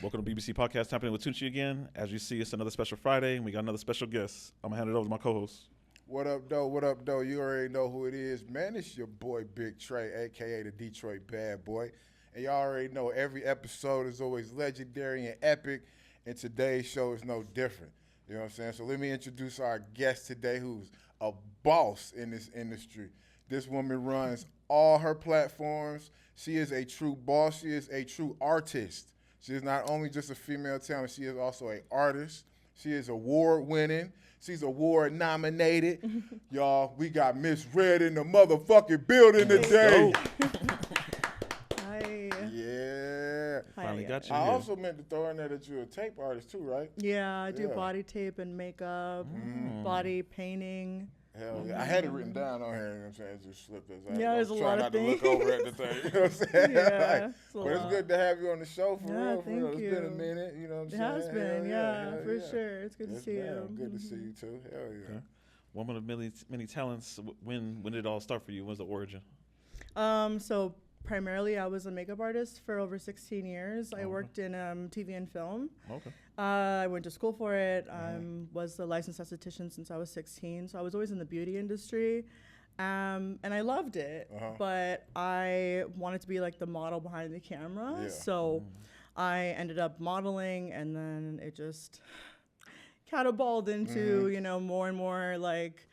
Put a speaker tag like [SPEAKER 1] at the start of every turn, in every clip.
[SPEAKER 1] Welcome to BBC Podcast, Happening with Tunchi again. As you see, it's another special Friday, and we got another special guest. I'm going to hand it over to my co-host.
[SPEAKER 2] What up, though? What up, though? You already know who it is, man. It's your boy, Big Trey, a.k.a. the Detroit Bad Boy. And y'all already know every episode is always legendary and epic, and today's show is no different. You know what I'm saying? So let me introduce our guest today, who's a boss in this industry. This woman runs all her platforms. She is a true boss. She is a true artist. She is not only just a female talent, she is also an artist. She is award-winning. She's award-nominated. Y'all, we got Miss Red in the motherfucking building today.
[SPEAKER 3] Hi.
[SPEAKER 2] Yeah.
[SPEAKER 1] Finally got you
[SPEAKER 2] I
[SPEAKER 1] here.
[SPEAKER 2] also meant to throw in there that you're a tape artist too, right?
[SPEAKER 3] Yeah, I do
[SPEAKER 2] Yeah.
[SPEAKER 3] body tape and makeup, body painting.
[SPEAKER 2] Hell yeah. I had it written down on here, you know what I'm saying? It just slipped as
[SPEAKER 3] Yeah, there's a lot of
[SPEAKER 2] to look over at the thing. You know what I'm saying?
[SPEAKER 3] Yeah,
[SPEAKER 2] Like,
[SPEAKER 3] it's a
[SPEAKER 2] but it's
[SPEAKER 3] lot.
[SPEAKER 2] good to have you on the show for
[SPEAKER 3] Yeah,
[SPEAKER 2] real. For real.
[SPEAKER 3] thank
[SPEAKER 2] It's been a
[SPEAKER 3] you.
[SPEAKER 2] minute, you know what I'm
[SPEAKER 3] It
[SPEAKER 2] saying?
[SPEAKER 3] has been,
[SPEAKER 2] Hell
[SPEAKER 3] yeah,
[SPEAKER 2] hell
[SPEAKER 3] for sure. It's good to
[SPEAKER 2] Yes,
[SPEAKER 3] see
[SPEAKER 2] ma'am.
[SPEAKER 3] you.
[SPEAKER 2] Good to see you too. Hell yeah.
[SPEAKER 1] Okay. Woman of many talents. When did it all start for you? When was the origin?
[SPEAKER 3] So primarily I was a makeup artist for over 16 years. I worked in TV and film.
[SPEAKER 1] Okay.
[SPEAKER 3] I went to school for it. Was a licensed esthetician since I was 16. So I was always in the beauty industry. And I loved it, but I wanted to be like the model behind the camera.
[SPEAKER 2] Yeah.
[SPEAKER 3] So I ended up modeling, and then it just catapulted into, more and more like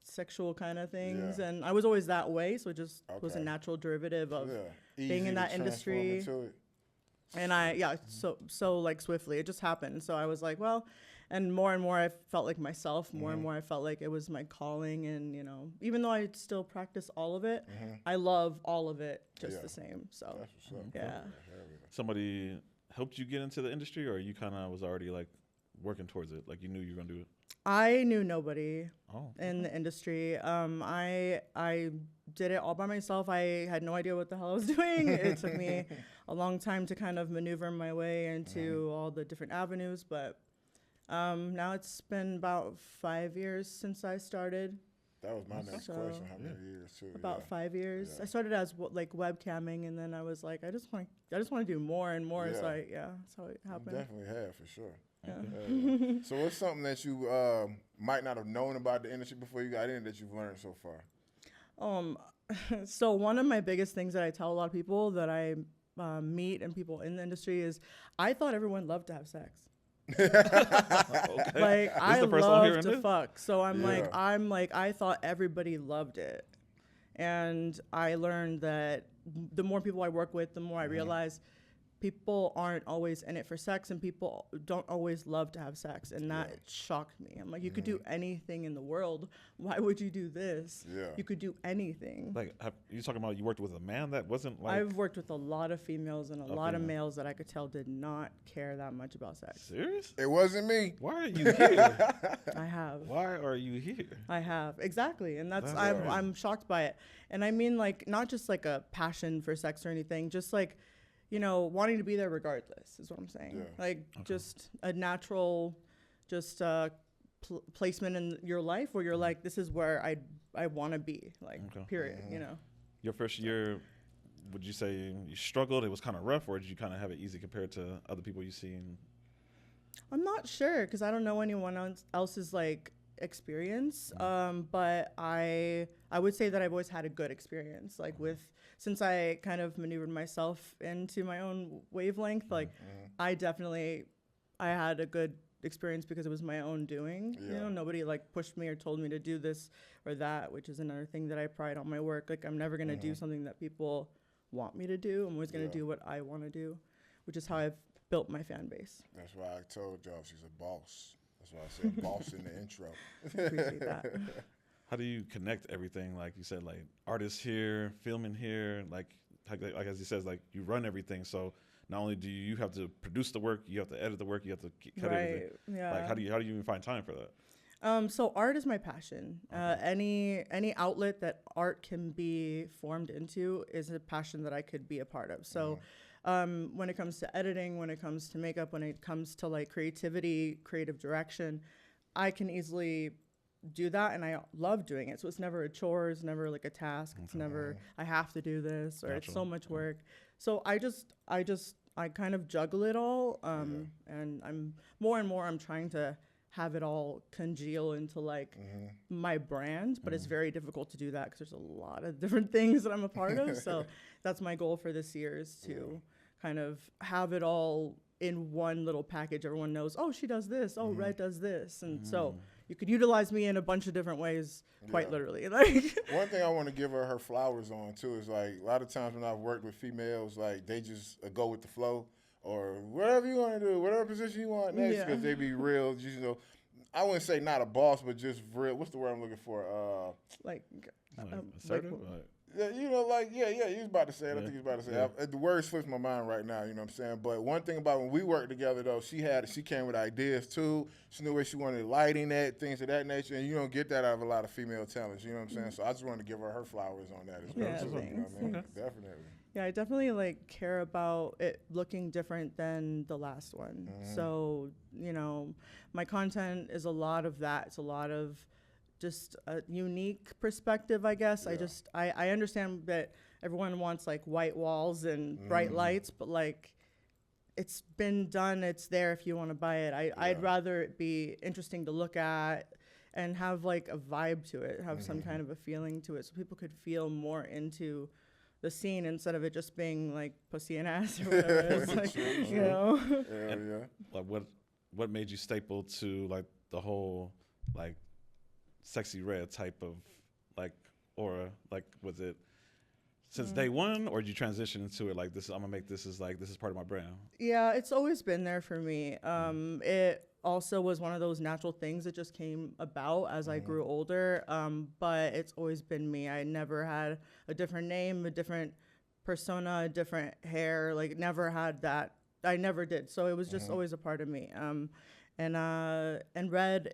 [SPEAKER 3] sexual kind of things.
[SPEAKER 2] Yeah.
[SPEAKER 3] And I was always that way. So it just was a
[SPEAKER 2] Okay.
[SPEAKER 3] natural derivative of
[SPEAKER 2] Yeah.
[SPEAKER 3] being
[SPEAKER 2] Easy
[SPEAKER 3] in
[SPEAKER 2] to
[SPEAKER 3] that
[SPEAKER 2] transform
[SPEAKER 3] industry.
[SPEAKER 2] into it.
[SPEAKER 3] And so like swiftly, it just happened. So I was like, well, and more I felt like myself, more and more I felt like it was my calling. And, even though I still practice all of it, I love all of it just
[SPEAKER 2] Yeah.
[SPEAKER 3] the same. So,
[SPEAKER 2] That's what's up.
[SPEAKER 3] yeah.
[SPEAKER 2] Hell yeah.
[SPEAKER 1] Somebody helped you get into the industry, or you kind of was already like working towards it? Like you knew you were going to do it?
[SPEAKER 3] I knew nobody
[SPEAKER 1] Oh.
[SPEAKER 3] in the industry. I did it all by myself. I had no idea what the hell I was doing. It took me a long time to kind of maneuver my way into all the different avenues, but now it's been about 5 years since I started.
[SPEAKER 2] That was my next
[SPEAKER 3] So,
[SPEAKER 2] question. How many years too?
[SPEAKER 3] About 5 years.
[SPEAKER 2] Yeah.
[SPEAKER 3] I started as like webcamming, and then I was like, I just want to do more and more. So
[SPEAKER 2] Yeah.
[SPEAKER 3] that's how it
[SPEAKER 2] You
[SPEAKER 3] happened.
[SPEAKER 2] definitely have for sure.
[SPEAKER 3] Yeah.
[SPEAKER 2] Yeah. So what's something that you might not have known about the industry before you got in that you've learned so far?
[SPEAKER 3] So one of my biggest things that I tell a lot of people that I meet and people in the industry is I thought everyone loved to have sex.
[SPEAKER 1] Okay.
[SPEAKER 3] Like I
[SPEAKER 1] the first time
[SPEAKER 3] love
[SPEAKER 1] hearing
[SPEAKER 3] to
[SPEAKER 1] this?
[SPEAKER 3] fuck. So I'm
[SPEAKER 2] Yeah.
[SPEAKER 3] like I thought everybody loved it. And I learned that the more people I work with, the more I realize people aren't always in it for sex, and people don't always love to have sex. And that shocked me. I'm like, you could do anything in the world. Why would you do this?
[SPEAKER 2] Yeah.
[SPEAKER 3] You could do anything.
[SPEAKER 1] Like, you talking about you worked with a man that wasn't like...
[SPEAKER 3] I've worked with a lot of females and a lot of
[SPEAKER 1] female.
[SPEAKER 3] males that I could tell did not care that much about sex.
[SPEAKER 1] Serious?
[SPEAKER 2] It wasn't me.
[SPEAKER 1] Why are you here?
[SPEAKER 3] I have.
[SPEAKER 1] Why are you here?
[SPEAKER 3] I have. Exactly. And that's
[SPEAKER 1] That's crazy.
[SPEAKER 3] I'm shocked by it. And I mean like not just like a passion for sex or anything, just like, wanting to be there regardless is what I'm saying.
[SPEAKER 2] Yeah.
[SPEAKER 3] Like just a natural placement in your life where you're like, this is where I want to be, like period,
[SPEAKER 1] Your first year, would you say you struggled? It was kind of rough, or did you kind of have it easy compared to other people you've seen?
[SPEAKER 3] I'm not sure because I don't know anyone else's like experience. But I would say that I've always had a good experience, like since I kind of maneuvered myself into my own wavelength. Like I had a good experience because it was my own doing.
[SPEAKER 2] Yeah.
[SPEAKER 3] Nobody like pushed me or told me to do this or that, which is another thing that I pride on my work. Like I'm never gonna do something that people want me to do. I'm always gonna do what I want to do, which is how I've built my fan base.
[SPEAKER 2] That's why I told y'all she's a boss. That's why I said boss in the intro.
[SPEAKER 3] Appreciate that.
[SPEAKER 1] How do you connect everything? Like you said, like artists here, filming here, like as he says, like you run everything. So not only do you have to produce the work, you have to edit the work, you have to cut everything.
[SPEAKER 3] Yeah.
[SPEAKER 1] Like how do you even find time for that?
[SPEAKER 3] So art is my passion. Any outlet that art can be formed into is a passion that I could be a part of. So when it comes to editing, when it comes to makeup, when it comes to like creativity, creative direction, I can easily do that, and I love doing it. So it's never a chore, it's never like a task, it's never I have to do this or it's so much work. So I kind of juggle it all, and I'm trying to have it all congeal into like my brand, but it's very difficult to do that because there's a lot of different things that I'm a part of. So that's my goal for this year, is to kind of have it all in one little package. Everyone knows, oh, she does this, oh, Red does this, and so you could utilize me in a bunch of different ways, quite literally. Like,
[SPEAKER 2] one thing I want to give her flowers on too is like a lot of times when I've worked with females, like they just go with the flow or whatever you want to do, whatever position you want next, because they be real. You know, I wouldn't say not a boss, but just real. What's the word I'm looking for?
[SPEAKER 3] like,
[SPEAKER 1] assertive.
[SPEAKER 2] Yeah, you know, like, you was about to say it. I think he was about to say it. The word slips my mind right now, you know what I'm saying? But one thing about when we worked together, though, she came with ideas, too. She knew where she wanted lighting at, things of that nature. And you don't get that out of a lot of female talents, you know what I'm saying? So I just wanted to give her flowers on that as well, too.
[SPEAKER 3] Thanks.
[SPEAKER 2] You know what I mean? Definitely.
[SPEAKER 3] Yeah, I definitely like care about it looking different than the last one. So, you know, my content is a lot of that. It's a lot of just a unique perspective, I guess. I understand that everyone wants like white walls and bright lights, but like it's been done, it's there if you want to buy it. I'd rather it be interesting to look at and have like a vibe to it, have some kind of a feeling to it, so people could feel more into the scene instead of it just being like pussy and ass or whatever. It's like, you know.
[SPEAKER 1] Like what made you staple to like the whole like Sexy Red type of like aura? Like, was it since day one, or did you transition into it like this? I'm gonna make this is part of my brand.
[SPEAKER 3] Yeah, it's always been there for me. It also was one of those natural things that just came about as I grew older. But it's always been me. I never had a different name, a different persona, a different hair. Like, never had that. I never did. So it was just always a part of me. And Red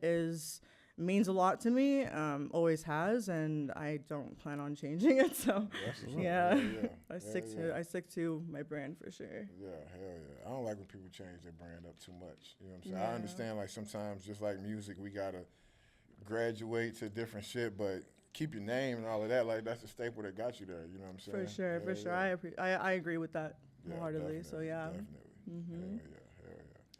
[SPEAKER 3] means a lot to me, always has, and I don't plan on changing it. So I stick to my brand for sure.
[SPEAKER 2] Yeah, hell yeah. I don't like when people change their brand up too much. You know what I'm saying? I understand, like, sometimes just like music, we gotta graduate to different shit, but keep your name and all of that. Like, that's the staple that got you there. You know what I'm saying?
[SPEAKER 3] For sure. I agree with that wholeheartedly. So
[SPEAKER 2] Definitely.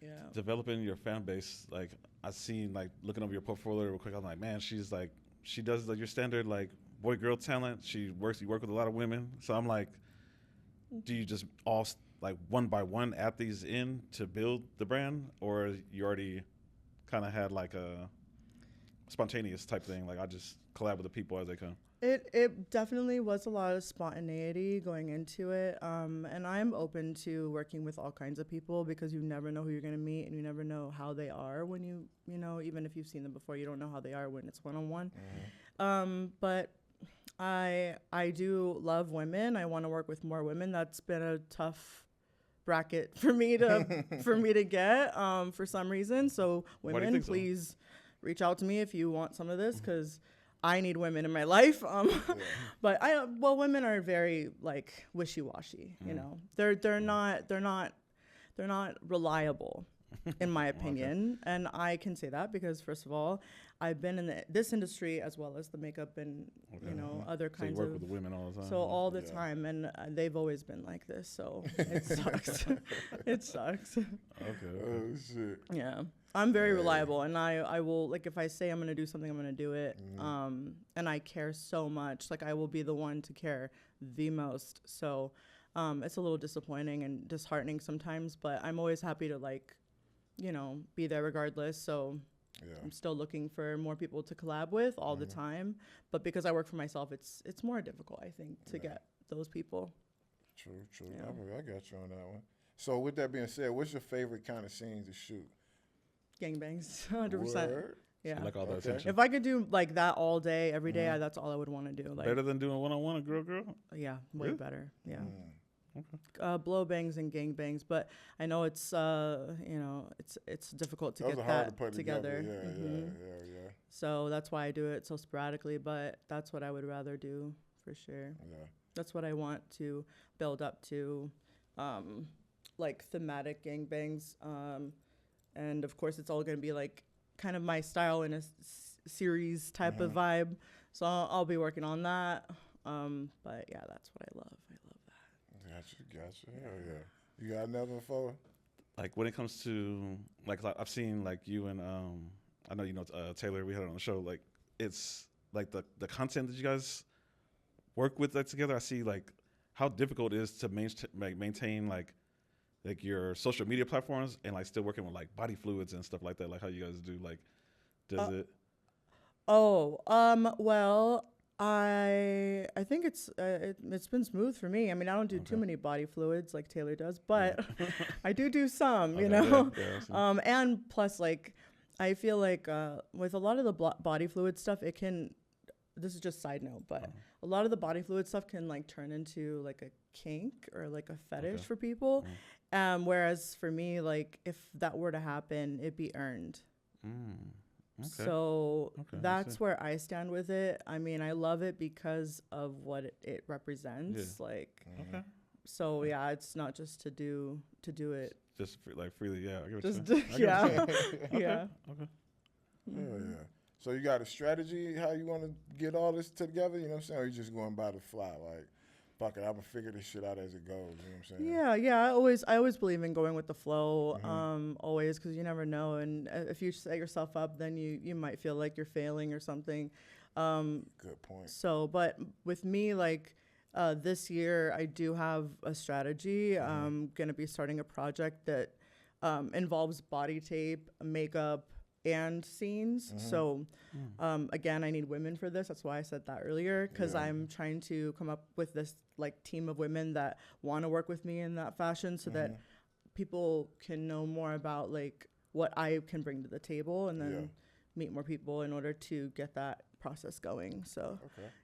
[SPEAKER 3] Yeah.
[SPEAKER 1] Developing your fan base, like I seen, like looking over your portfolio real quick, I'm like, man, she does like your standard like boy girl talent. You work with a lot of women. So I'm like, do you just all like one by one add these in to build the brand, or you already kind of had like a spontaneous type thing? Like, I just collab with the people as they come.
[SPEAKER 3] It definitely was a lot of spontaneity going into it, and I'm open to working with all kinds of people, because you never know who you're going to meet, and you never know how they are when you know, even if you've seen them before, you don't know how they are when it's one-on-one. But I do love women. I want to work with more women. That's been a tough bracket for me to get for some reason. So women, please reach out to me if you want some of this, because I need women in my life. But women are very like wishy-washy. You know, they're not reliable, in my opinion. And I can say that because, first of all, I've been in this industry as well as the makeup and other kinds of.
[SPEAKER 1] So you work with the women all the time.
[SPEAKER 3] So all the time, and they've always been like this. So it sucks. It sucks.
[SPEAKER 1] Okay.
[SPEAKER 2] Oh shit.
[SPEAKER 3] Yeah. I'm very reliable, and I will, like, if I say I'm going to do something, I'm going to do it. And I care so much. Like, I will be the one to care the most. So it's a little disappointing and disheartening sometimes, but I'm always happy to, like, be there regardless. So I'm still looking for more people to collab with all the time. But because I work for myself, it's more difficult, I think, to get those people.
[SPEAKER 2] True. Yeah. I got you on that one. So with that being said, what's your favorite kind of scenes to shoot?
[SPEAKER 3] Gangbangs, 100%.
[SPEAKER 2] Word?
[SPEAKER 3] Yeah.
[SPEAKER 1] So like all that attention.
[SPEAKER 3] If I could do like that all day, every day, that's all I would want to do. Like,
[SPEAKER 1] better than doing one-on-one, a girl.
[SPEAKER 3] Yeah, way better. Yeah.
[SPEAKER 1] Okay.
[SPEAKER 3] Blow bangs and gang bangs, but I know it's it's difficult to
[SPEAKER 2] Those
[SPEAKER 3] get
[SPEAKER 2] are hard
[SPEAKER 3] that
[SPEAKER 2] to put
[SPEAKER 3] together.
[SPEAKER 2] Yeah.
[SPEAKER 3] So that's why I do it so sporadically, but that's what I would rather do for sure.
[SPEAKER 2] Yeah.
[SPEAKER 3] That's what I want to build up to, like thematic gangbangs. And of course, it's all going to be like kind of my style in a series type of vibe. So I'll be working on that. But yeah, that's what I love. I love that.
[SPEAKER 2] Gotcha. Hell yeah. You got another one for?
[SPEAKER 1] Like when it comes to like I've seen like you and I know you know Taylor, we had it on the show. Like it's like the content that you guys work with that together. I see like how difficult it is to maintain like your social media platforms and like still working with like body fluids and stuff like that. Like how you guys do like does it?
[SPEAKER 3] Oh, well, I think it's been smooth for me. I mean, I don't do too many body fluids like Taylor does, but I do some, you know. And plus, like, I feel like with a lot of the body fluid stuff, it can. This is just side note, but a lot of the body fluid stuff can like turn into like a kink or like a fetish for people. Whereas for me, like if that were to happen, it'd be earned. Okay. So that's where I stand with it. I mean, I love it because of what it represents. Yeah. Like, so yeah, it's not just to do it.
[SPEAKER 1] Just like freely, yeah. I
[SPEAKER 3] Just
[SPEAKER 1] yeah.
[SPEAKER 3] Yeah.
[SPEAKER 2] Okay. Yeah. So you got a strategy how you want to get all this together? You know what I'm saying? Or you just going by the fly, like, fuck it, I'm gonna figure this shit out as it goes. You know what I'm saying?
[SPEAKER 3] Yeah. I always believe in going with the flow. Always, because you never know, and if you set yourself up, then you might feel like you're failing or something.
[SPEAKER 2] Good point.
[SPEAKER 3] So, but with me, like this year, I do have a strategy. I'm gonna be starting a project that involves body tape, makeup, and scenes. So again, I need women for this. That's why I said that earlier, because I'm trying to come up with this like team of women that want to work with me in that fashion, so that people can know more about like what I can bring to the table, and then meet more people in order to get that process going. So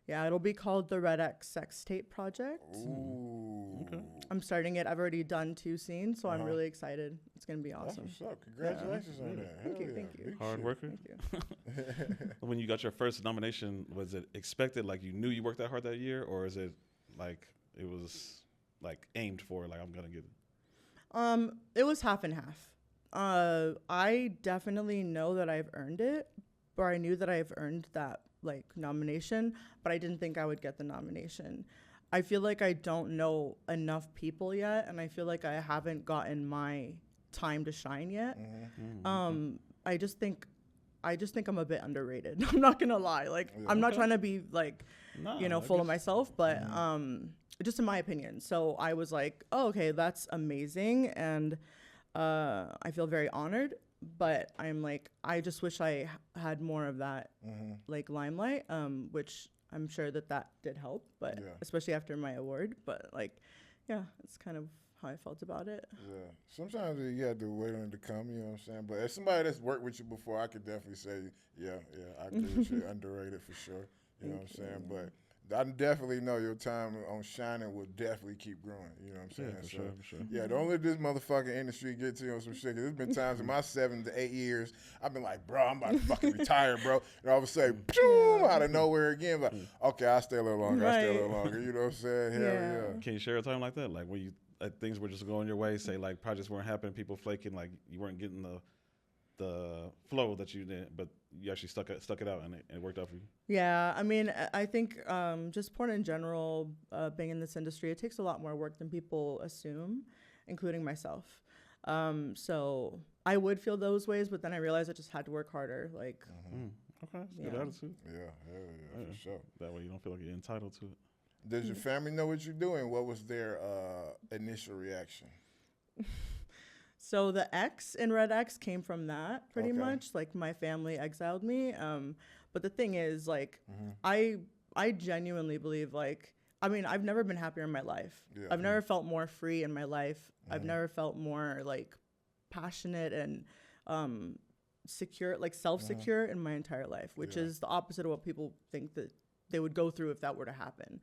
[SPEAKER 3] yeah, it'll be called the Red X Sex Tape Project.
[SPEAKER 2] Ooh.
[SPEAKER 3] I'm starting it. I've already done 2 scenes, so I'm really excited. It's gonna be awesome.
[SPEAKER 2] That's what's up. Congratulations on that.
[SPEAKER 3] Thank you.
[SPEAKER 1] Hard worker.
[SPEAKER 3] Thank you.
[SPEAKER 1] When you got your first nomination, was it expected? Like you knew you worked that hard that year, or is it like it was like aimed for? Like I'm gonna get it.
[SPEAKER 3] It was half and half. I definitely know that I've earned it, or I knew that I've earned that like nomination, but I didn't think I would get the nomination. I feel like I don't know enough people yet, and I feel like I haven't gotten my time to shine yet. I just think I'm a bit underrated. I'm not gonna lie. Like I'm not trying to be like full of myself, but just in my opinion. So I was like, oh, okay, that's amazing, and I feel very honored. But I'm like, I just wish I had more of that like limelight, which I'm sure that did help, but especially after my award. But like, yeah, it's kind of how I felt about it.
[SPEAKER 2] Yeah. Sometimes you have to wait on it to come, you know what I'm saying? But as somebody that's worked with you before, I could definitely say, I agree with you. Underrated for sure. You know what I'm saying? But I definitely know your time on shining will definitely keep growing. You know what I'm saying?
[SPEAKER 1] Yeah, for sure.
[SPEAKER 2] Yeah, don't let this motherfucking industry get to you on some shit. Cause there's been times in my 7 to 8 years, I've been like, bro, I'm about to fucking retire, bro. And all of a sudden, boom, out of nowhere again. Like, okay, I'll stay a little longer. You know what I'm saying? Hell yeah.
[SPEAKER 1] Can you share a time like that? Like when you things were just going your way, say like projects weren't happening, people flaking, like you weren't getting the flow that you did, but you actually stuck it out and it worked out for you.
[SPEAKER 3] Yeah, I mean, I think just porn in general, being in this industry, it takes a lot more work than people assume, including myself. So I would feel those ways, but then I realized I just had to work harder. Like,
[SPEAKER 1] okay, that's good attitude.
[SPEAKER 2] Yeah, for sure.
[SPEAKER 1] That way you don't feel like you're entitled to it.
[SPEAKER 2] Does your family know what you're doing? What was their initial reaction?
[SPEAKER 3] So the X in Red X came from that pretty much. Like my family exiled me. But the thing is, like, I genuinely believe, like, I mean, I've never been happier in my life. Yeah. I've never felt more free in my life. I've never felt more like passionate and secure, like self-secure in my entire life, which is the opposite of what people think that they would go through if that were to happen.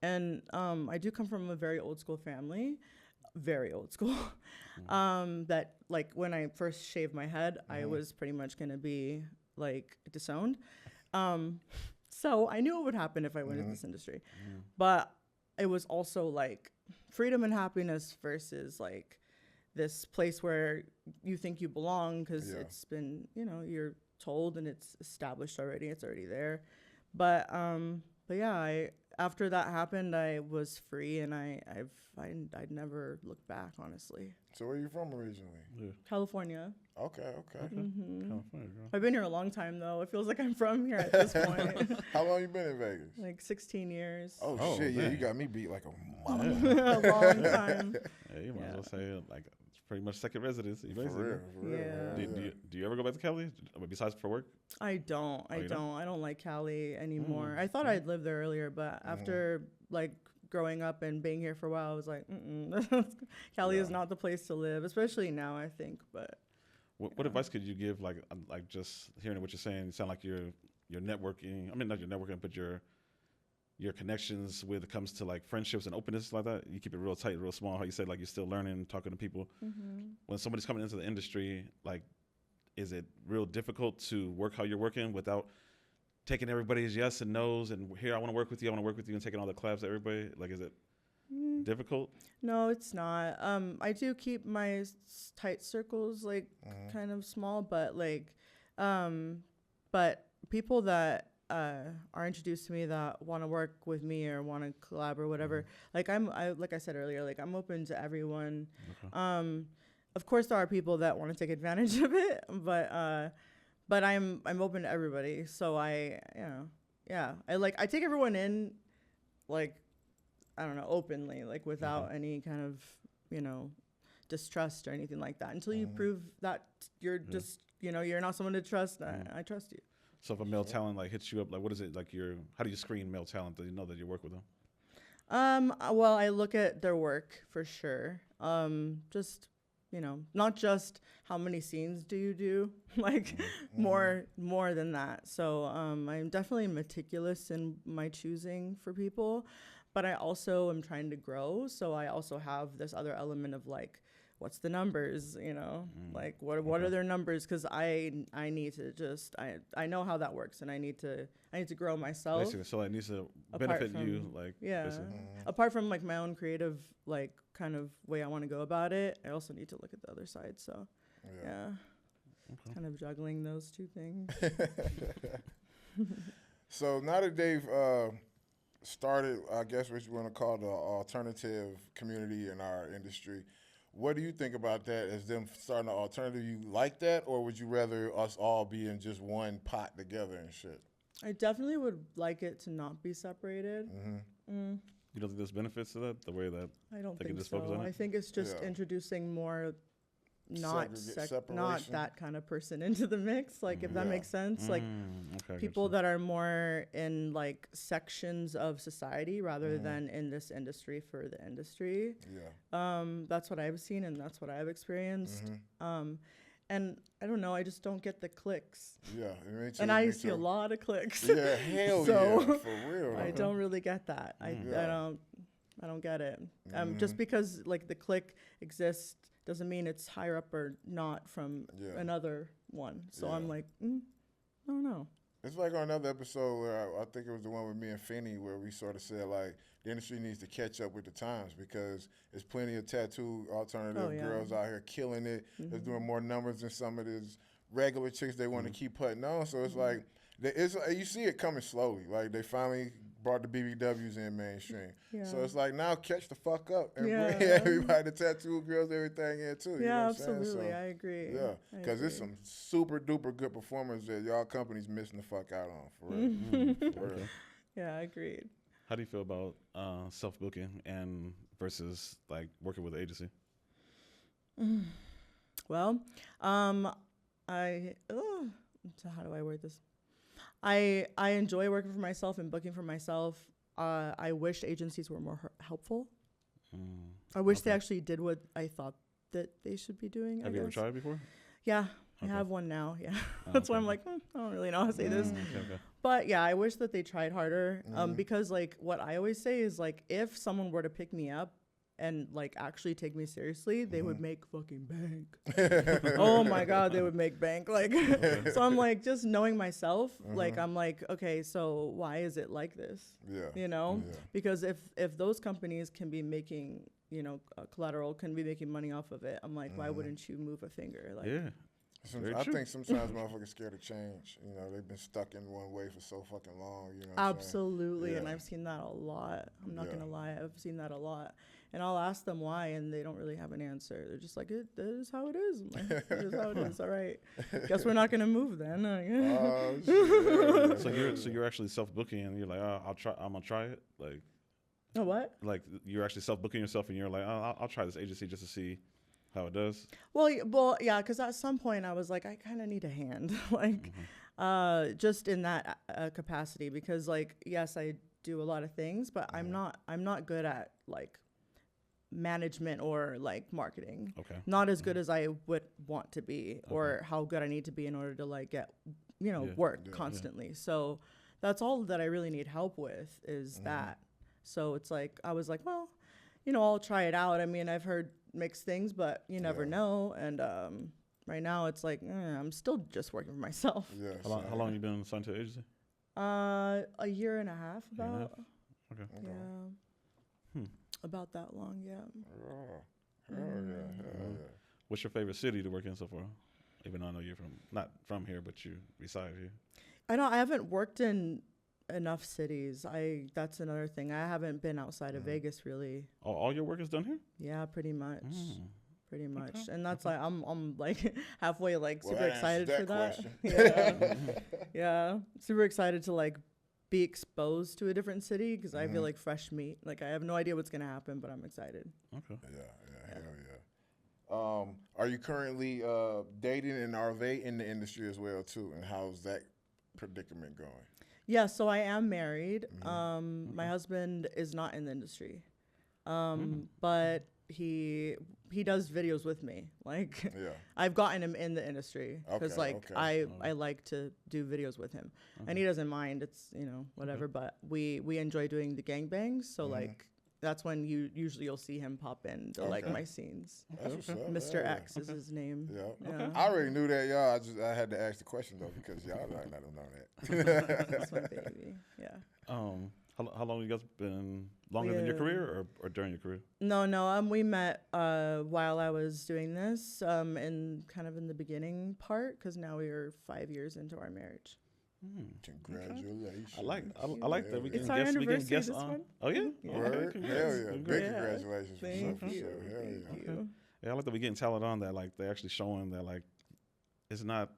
[SPEAKER 3] And I do come from a very old school family. Very old school. That like when I first shaved my head, I was pretty much gonna be like disowned. So I knew it would happen if I went into this industry. But it was also like freedom and happiness versus like this place where you think you belong because it's been, you're told and it's established already. It's already there. But yeah, after that happened, I was free, and I'd never looked back, honestly.
[SPEAKER 2] So where you from originally?
[SPEAKER 1] Yeah.
[SPEAKER 3] California.
[SPEAKER 2] Okay.
[SPEAKER 1] California, girl.
[SPEAKER 3] I've been here a long time, though. It feels like I'm from here at this point.
[SPEAKER 2] How long you been in Vegas?
[SPEAKER 3] Like 16 years.
[SPEAKER 2] Oh,
[SPEAKER 1] Oh,
[SPEAKER 2] shit, yeah,
[SPEAKER 1] dang.
[SPEAKER 2] you got me beat like a
[SPEAKER 3] A
[SPEAKER 2] motherfucker.
[SPEAKER 3] long time.
[SPEAKER 1] Yeah, you might
[SPEAKER 3] Yeah.
[SPEAKER 1] as well say like it's pretty much second residence.
[SPEAKER 2] For
[SPEAKER 1] Basically.
[SPEAKER 2] real, for real.
[SPEAKER 3] Yeah.
[SPEAKER 1] Do you ever go back to Cali besides for work?
[SPEAKER 3] I don't.
[SPEAKER 1] you don't?
[SPEAKER 3] I don't like Cali anymore. I thought I'd lived there earlier, but after like growing up and being here for a while, I was like, Cali is not the place to live, especially now, I think. But
[SPEAKER 1] What advice could you give? Like just hearing what you're saying, you sound like you're networking. I mean, not your networking, but your connections when it comes to like friendships and openness like that. You keep it real tight, real small. How you said like you're still learning, talking to people. When somebody's coming into the industry, like, is it real difficult to work how you're working without taking everybody's yes and no's and here I want to work with you, and taking all the claps to everybody? Like, is it difficult?
[SPEAKER 3] no, it's not. I do keep my tight circles like kind of small, but like, but people that are introduced to me that want to work with me or want to collab or whatever, like like I said earlier, like I'm open to everyone.
[SPEAKER 1] Okay.
[SPEAKER 3] Of course, there are people that want to take advantage of it, but I'm open to everybody. So I take everyone in, like, I don't know, openly, like without any kind of, distrust or anything like that. Until you prove that you're just, you're not someone to trust. I trust you.
[SPEAKER 1] So if a male talent like hits you up, like what is it like? How do you screen male talent that you know that you work with them?
[SPEAKER 3] Well, I look at their work for sure. Just, not just how many scenes do you do, like more than that. So I'm definitely meticulous in my choosing for people, but I also am trying to grow. So I also have this other element of like, what's the numbers, like what are their numbers? Because I need to just, I know how that works, and I need to grow myself.
[SPEAKER 1] Basically, so it needs to benefit you, like,
[SPEAKER 3] yeah.
[SPEAKER 1] basically.
[SPEAKER 3] Apart from like my own creative, like kind of way I want to go about it, I also need to look at the other side. So yeah. Kind of juggling those two things.
[SPEAKER 2] So now that they've started, I guess what you want to call the alternative community in our industry, what do you think about that as them starting an alternative? You like that, or would you rather us all be in just one pot together and shit?
[SPEAKER 3] I definitely would like it to not be separated.
[SPEAKER 1] You don't think there's benefits to that? The way that
[SPEAKER 3] I don't
[SPEAKER 1] they can
[SPEAKER 3] think
[SPEAKER 1] just focus
[SPEAKER 3] so.
[SPEAKER 1] on it?
[SPEAKER 3] I think it's just introducing more not
[SPEAKER 2] separation.
[SPEAKER 3] that kind of person into the mix, like if that makes sense. Like
[SPEAKER 1] Okay,
[SPEAKER 3] people that are more in like sections of society rather than in this industry for the industry.
[SPEAKER 2] Yeah.
[SPEAKER 3] That's what I've seen and that's what I've experienced. And I don't know, I just don't get the clicks.
[SPEAKER 2] Yeah, me too,
[SPEAKER 3] And I
[SPEAKER 2] me
[SPEAKER 3] see
[SPEAKER 2] too.
[SPEAKER 3] a lot of clicks.
[SPEAKER 2] Yeah, hell
[SPEAKER 3] So,
[SPEAKER 2] yeah, for real.
[SPEAKER 3] I don't really get that. I don't get it. Just because like the click exists doesn't mean it's higher up or not from another one. So I'm like, I don't know.
[SPEAKER 2] It's like on another episode where I think it was the one with me and Finney where we sort of said like the industry needs to catch up with the times because there's plenty of tattoo alternative girls out here killing it. They're doing more numbers than some of these regular chicks they want to keep putting on. So it's like, you see it coming slowly. Like they finally brought the BBWs in mainstream.
[SPEAKER 3] Yeah.
[SPEAKER 2] So it's like now catch the fuck up and bring
[SPEAKER 3] Yeah.
[SPEAKER 2] everybody, the tattoo girls, everything in too. You know
[SPEAKER 3] Yeah,
[SPEAKER 2] what I'm saying?
[SPEAKER 3] absolutely.
[SPEAKER 2] So,
[SPEAKER 3] I agree.
[SPEAKER 2] yeah,
[SPEAKER 3] I
[SPEAKER 2] because there's
[SPEAKER 3] agree.
[SPEAKER 2] some super duper good performers that y'all companies missing the fuck out on, for real. For real.
[SPEAKER 3] Yeah, I agreed.
[SPEAKER 1] How do you feel about self-booking and versus like working with an agency?
[SPEAKER 3] Well, so how do I word this? I enjoy working for myself and booking for myself. I wish agencies were more helpful. I wish they actually did what I thought that they should be doing.
[SPEAKER 1] Have
[SPEAKER 3] I
[SPEAKER 1] you ever
[SPEAKER 3] guess.
[SPEAKER 1] tried before?
[SPEAKER 3] Yeah,
[SPEAKER 1] Okay.
[SPEAKER 3] I have one now. Yeah, that's why I'm like, I don't really know how to say this.
[SPEAKER 1] Okay.
[SPEAKER 3] But yeah, I wish that they tried harder. Because like what I always say is like, if someone were to pick me up and like actually take me seriously, they would make fucking bank. Oh my God, they would make bank. Like, so I'm like, just knowing myself, like, I'm like, okay, so why is it like this?
[SPEAKER 2] Yeah.
[SPEAKER 3] You know,
[SPEAKER 2] Yeah.
[SPEAKER 3] because if those companies can be making, collateral, can be making money off of it, I'm like, why wouldn't you move a finger? Like,
[SPEAKER 1] Yeah. Very
[SPEAKER 2] I
[SPEAKER 1] true.
[SPEAKER 2] think sometimes motherfuckers scared of change. You know, they've been stuck in one way for so fucking long. You know what I'm saying?
[SPEAKER 3] Absolutely, and
[SPEAKER 2] Yeah.
[SPEAKER 3] I've seen that a lot. I'm not
[SPEAKER 2] Yeah.
[SPEAKER 3] gonna lie, I've seen that a lot. And I'll ask them why, and they don't really have an answer. They're just like, "It is how it is." I'm like, "It is how it is." All right, guess we're not gonna move then.
[SPEAKER 2] Oh, shit.
[SPEAKER 1] So you're actually self-booking, and you're like, oh, I'm gonna try it.
[SPEAKER 3] Oh, what?
[SPEAKER 1] Like you're actually self-booking yourself, and you're like, oh, I'll try this agency just to see how it does.
[SPEAKER 3] Well, yeah, because at some point I was like, I kind of need a hand, like, just in that capacity, because like, yes, I do a lot of things, but I'm not good at like management or like marketing.
[SPEAKER 1] Okay.
[SPEAKER 3] Not as good as I would want to be, or how good I need to be in order to like get, work constantly. So that's all that I really need help with is that. So it's like, I was like, well, I'll try it out. I mean, I've heard mixed things, but you never know. And right now it's like, I'm still just working for myself.
[SPEAKER 2] Yeah.
[SPEAKER 1] How long you been signed to the agency?
[SPEAKER 3] A year and a half about.
[SPEAKER 1] Year and a half? Okay.
[SPEAKER 3] Yeah. About that long, yeah.
[SPEAKER 2] Oh, hell yeah.
[SPEAKER 1] What's your favorite city to work in so far? Even though I know you're not from here, but you reside here.
[SPEAKER 3] I haven't worked in enough cities. That's another thing. I haven't been outside of Vegas really.
[SPEAKER 1] All your work is done here?
[SPEAKER 3] Yeah, pretty much. Pretty much.
[SPEAKER 1] Okay.
[SPEAKER 3] And that's like I'm like halfway like
[SPEAKER 2] Well,
[SPEAKER 3] super excited for that.
[SPEAKER 2] question.
[SPEAKER 3] Yeah. Yeah. Super excited to like be exposed to a different city because I feel like fresh meat. Like I have no idea what's gonna happen, but I'm excited.
[SPEAKER 1] Okay.
[SPEAKER 2] Yeah, hell yeah. Are you currently dating, and are they in the industry as well too? And how's that predicament going?
[SPEAKER 3] Yeah, so I am married. My husband is not in the industry, but he does videos with me. Like, I've gotten him in the industry because I like to do videos with him, and he doesn't mind. It's whatever. But we enjoy doing the gangbangs. So like that's when you'll see him pop in to like my scenes.
[SPEAKER 2] That's what's up.
[SPEAKER 3] Mr. X is his name.
[SPEAKER 2] Yeah.
[SPEAKER 3] Yeah.
[SPEAKER 2] I already knew that, y'all. I had to ask the question though because y'all might not have known that.
[SPEAKER 3] That's my baby. Yeah.
[SPEAKER 1] How long you guys been longer than your career or during your career?
[SPEAKER 3] No. We met while I was doing this, in kind of in the beginning part, because now we are 5 years into our marriage.
[SPEAKER 2] Congratulations.
[SPEAKER 1] I like that we
[SPEAKER 3] It's
[SPEAKER 1] can
[SPEAKER 3] our
[SPEAKER 1] guess
[SPEAKER 3] anniversary
[SPEAKER 1] on.
[SPEAKER 3] this one.
[SPEAKER 1] Oh yeah.
[SPEAKER 2] Word?
[SPEAKER 1] Okay,
[SPEAKER 2] Hell yeah.
[SPEAKER 1] congrats.
[SPEAKER 2] Big
[SPEAKER 3] Yeah.
[SPEAKER 2] congratulations
[SPEAKER 3] Thank
[SPEAKER 2] for
[SPEAKER 3] you.
[SPEAKER 2] sure. Hell
[SPEAKER 3] Thank
[SPEAKER 2] yeah.
[SPEAKER 3] you.
[SPEAKER 1] Yeah, I like that we getting talent on that. Like they're actually showing that like it's not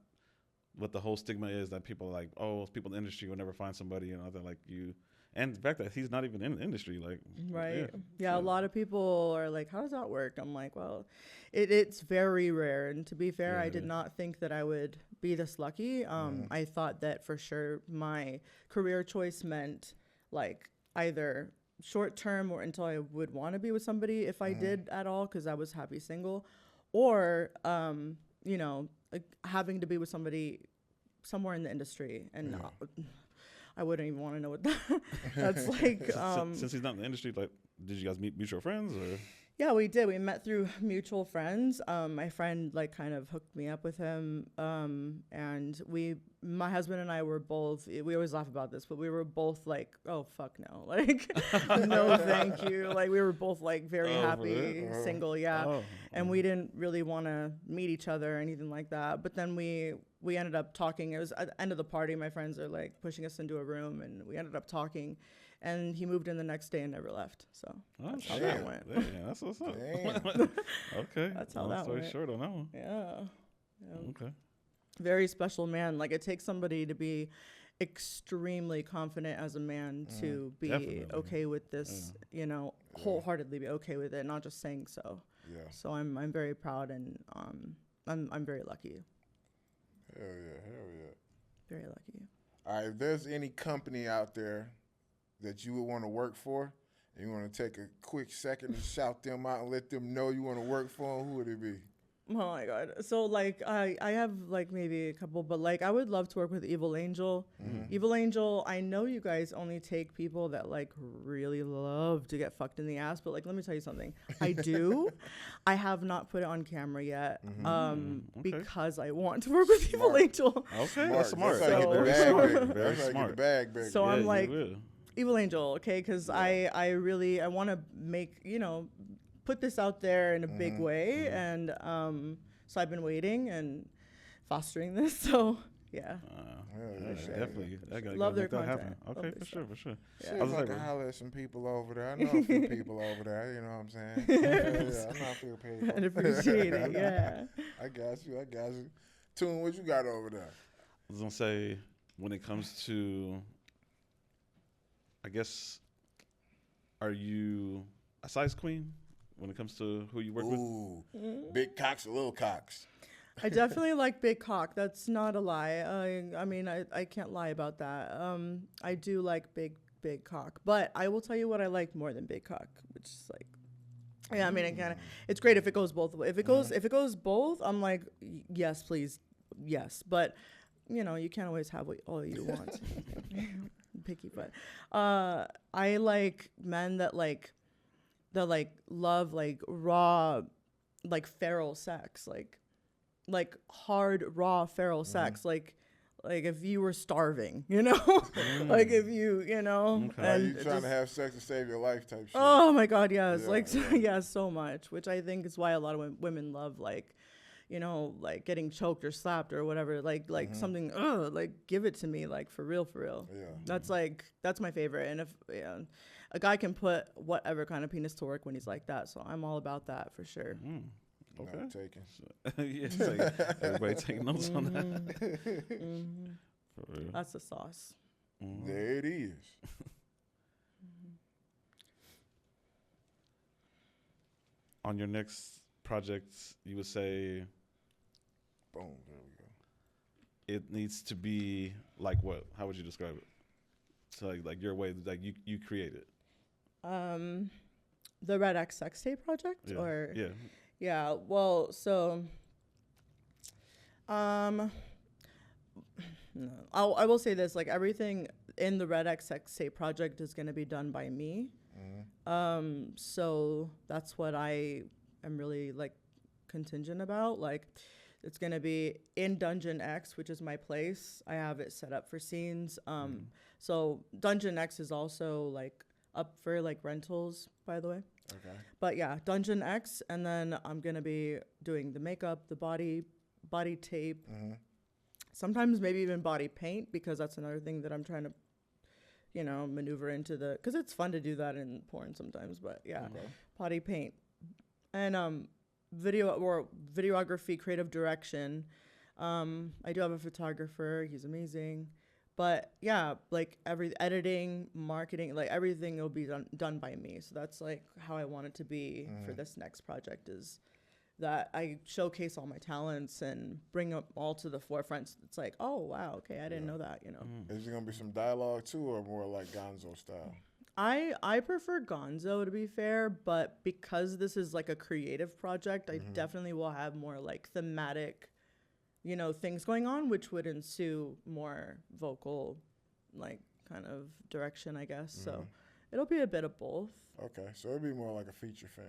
[SPEAKER 1] what the whole stigma is that people are like, oh, people in the industry will never find somebody, that like you. And the fact that he's not even in the industry, like
[SPEAKER 3] Right. Yeah, a lot of people are like, how does that work? I'm like, well, it's very rare. And to be fair, I did not think that I would be this lucky. I thought that for sure my career choice meant like either short term or until I would want to be with somebody if I did at all, because I was happy single, or, like having to be with somebody somewhere in the industry. And I wouldn't even want to know what that's like.
[SPEAKER 1] Since he's not in the industry, like, did you guys meet mutual friends or?
[SPEAKER 3] Yeah, we did. We met through mutual friends. My friend like kind of hooked me up with him, and my husband and I were both. We always laugh about this, but we were both like, "Oh fuck no!" Like, no, thank you. Like, we were both like very happy, single, and we didn't really want to meet each other or anything like that. But then we ended up talking. It was at the end of the party. My friends are like pushing us into a room, and we ended up talking. And he moved in the next day and never left. So that's how that went.
[SPEAKER 1] Yeah, that's what's up. Okay.
[SPEAKER 3] That's how that went.
[SPEAKER 1] Short on that one.
[SPEAKER 3] Yeah.
[SPEAKER 1] Okay.
[SPEAKER 3] Very special man. Like, it takes somebody to be extremely confident as a man to be okay with this, wholeheartedly be okay with it, not just saying so.
[SPEAKER 2] Yeah.
[SPEAKER 3] So I'm very proud, and I'm very lucky.
[SPEAKER 2] Hell yeah.
[SPEAKER 3] Very lucky.
[SPEAKER 2] All right, if there's any company out there that you would want to work for, and you want to take a quick second and shout them out and let them know you want to work for them, who would it be?
[SPEAKER 3] Oh my God. So like I have like maybe a couple, but like I would love to work with Evil Angel. Evil Angel, I know you guys only take people that like really love to get fucked in the ass, but like let me tell you something. I do. I have not put it on camera yet because I want to work with Evil Angel.
[SPEAKER 1] Okay, that's smart.
[SPEAKER 2] That's how you get the bag big.
[SPEAKER 1] Very
[SPEAKER 2] That's how you get
[SPEAKER 1] smart.
[SPEAKER 2] the bag big.
[SPEAKER 3] So I'm like,
[SPEAKER 1] will.
[SPEAKER 3] Evil Angel, okay? Because I really want to make, put this out there in a big way. And so I've been waiting, and fostering this. So yeah.
[SPEAKER 2] Yeah,
[SPEAKER 1] Yeah, definitely. I gotta
[SPEAKER 3] Love their
[SPEAKER 1] make that happen.
[SPEAKER 3] content. Love
[SPEAKER 1] Okay,
[SPEAKER 3] their
[SPEAKER 1] for sure, for sure.
[SPEAKER 3] Yeah.
[SPEAKER 2] See
[SPEAKER 1] I was
[SPEAKER 2] if I
[SPEAKER 1] like,
[SPEAKER 2] can holler at some people over there. I know a few people over there. You know what I'm saying? Yeah, I know a few people.
[SPEAKER 3] And appreciate it. Yeah.
[SPEAKER 2] I got you. I got you. Tune, what you got over there?
[SPEAKER 1] I was gonna say, when it comes to, I guess, are you a size queen when it comes to who you work with?
[SPEAKER 2] Ooh, big cocks or little cocks?
[SPEAKER 3] I definitely like big cock. That's not a lie. I mean, I can't lie about that. I do like big cock, but I will tell you what I like more than big cock, which is like, yeah. I mean, it's great if it goes both ways. If it goes both, I'm like, yes, please, yes. But you know, you can't always have all you want. Picky, but I like men that love like raw, like feral sex, like hard raw feral sex, like if you were starving, you know, like if you know,
[SPEAKER 1] Okay.
[SPEAKER 2] Are you trying to have sex to save your life type shit?
[SPEAKER 3] oh my God, yes,
[SPEAKER 2] Yeah,
[SPEAKER 3] like
[SPEAKER 2] yeah.
[SPEAKER 3] yeah, so much, which I think is why a lot of women love, like, you know, like getting choked or slapped or whatever, like something, like give it to me, like for real.
[SPEAKER 2] Yeah.
[SPEAKER 3] That's my favorite. And if a guy can put whatever kind of penis to work when he's like that, so I'm all about that for sure.
[SPEAKER 1] Okay.
[SPEAKER 2] Note taken.
[SPEAKER 1] Yeah, it's like, everybody take notes on that. For real.
[SPEAKER 3] That's the sauce.
[SPEAKER 2] There it is.
[SPEAKER 1] On your next project, you would say
[SPEAKER 2] Boom. There we go.
[SPEAKER 1] it needs to be like what? How would you describe it? So like your way, like you create it.
[SPEAKER 3] The Red X sex tape project,
[SPEAKER 1] Yeah.
[SPEAKER 3] or
[SPEAKER 1] Yeah.
[SPEAKER 3] yeah, well, so no, I will say this, like everything in the Red X sex tape project is going to be done by me. So that's what I am really like contingent about. Like it's going to be in Dungeon X, which is my place. I have it set up for scenes. So Dungeon X is also like up for like rentals, by the way.
[SPEAKER 2] Okay.
[SPEAKER 3] But yeah, Dungeon X, and then I'm gonna be doing the makeup, the body tape, sometimes maybe even body paint, because that's another thing that I'm trying to, you know, maneuver into because it's fun to do that in porn sometimes. But yeah, body paint, and videography, creative direction. I do have a photographer; he's amazing. But yeah, like every editing, marketing, like everything will be done by me. So that's like how I want it to be for this next project, is that I showcase all my talents and bring them all to the forefront. So it's like, oh wow, okay, I didn't know that, you know.
[SPEAKER 2] Is it gonna be some dialogue too, or more like Gonzo style?
[SPEAKER 3] I prefer Gonzo, to be fair, but because this is like a creative project, I definitely will have more like thematic, you know, things going on, which would ensue more vocal, like kind of direction, I guess. So it'll be a bit of both.
[SPEAKER 2] Okay, so it'll be more like a feature film.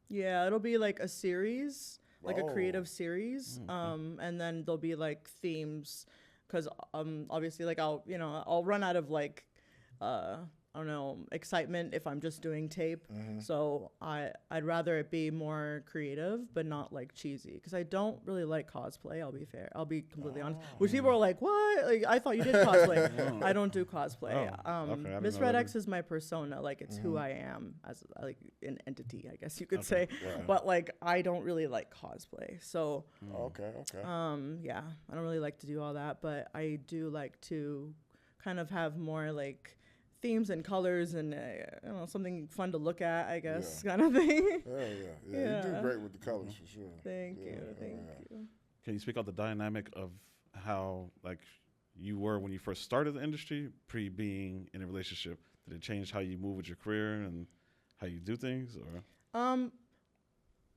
[SPEAKER 3] Yeah, it'll be like a series, like a
[SPEAKER 2] Oh.
[SPEAKER 3] creative series, and then there'll be like themes, because obviously, like I'll run out of like I don't know, excitement if I'm just doing tape. So I'd rather it be more creative, but not like cheesy, because I don't really like cosplay. I'll be fair. I'll be completely honest. Which people are like, what? Like, I thought you did cosplay. I don't do cosplay.
[SPEAKER 1] Okay, I didn't
[SPEAKER 3] Miss
[SPEAKER 1] know
[SPEAKER 3] Red
[SPEAKER 1] that
[SPEAKER 3] X is my persona. Like it's who I am as like an entity, I guess you could
[SPEAKER 1] Okay,
[SPEAKER 3] say. But like I don't really like cosplay. So
[SPEAKER 2] Okay.
[SPEAKER 3] yeah, I don't really like to do all that, but I do like to kind of have more like themes and colors and I don't know, something fun to look at, I guess, kind of thing.
[SPEAKER 2] Yeah. You do
[SPEAKER 3] Yeah.
[SPEAKER 2] great with the colors for sure.
[SPEAKER 3] Thank
[SPEAKER 2] Yeah,
[SPEAKER 3] you.
[SPEAKER 1] Can you speak on the dynamic of how like you were when you first started the industry, pre being in a relationship? Did it change how you move with your career and how you do things, or?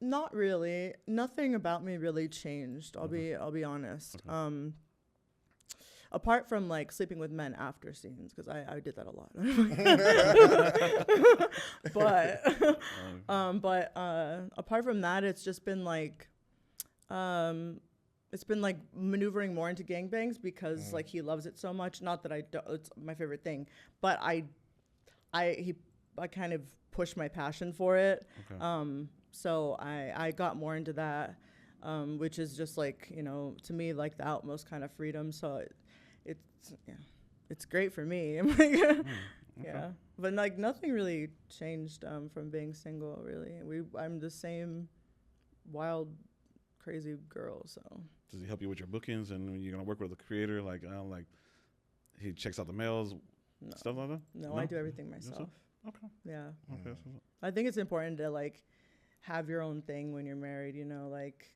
[SPEAKER 3] Not really. Nothing about me really changed. I'll be honest.
[SPEAKER 1] Okay.
[SPEAKER 3] Apart from like sleeping with men after scenes, because I did that a lot. but apart from that, it's just been like, it's been like maneuvering more into gangbangs because like he loves it so much. Not that I don't, it's my favorite thing, but I kind of pushed my passion for it.
[SPEAKER 1] Okay.
[SPEAKER 3] So I got more into that. which is just like, you know, to me, like the utmost kind of freedom. So it's great for me. I'm like, yeah, but like nothing really changed from being single. Really, I'm the same wild, crazy girl. So
[SPEAKER 1] Does he help you with your bookings and when you're gonna work with a creator? Like he checks out the mails, stuff like that.
[SPEAKER 3] No, I do everything myself.
[SPEAKER 1] Okay.
[SPEAKER 3] Yeah.
[SPEAKER 1] Okay.
[SPEAKER 3] I think it's important to like have your own thing when you're married, you know, like,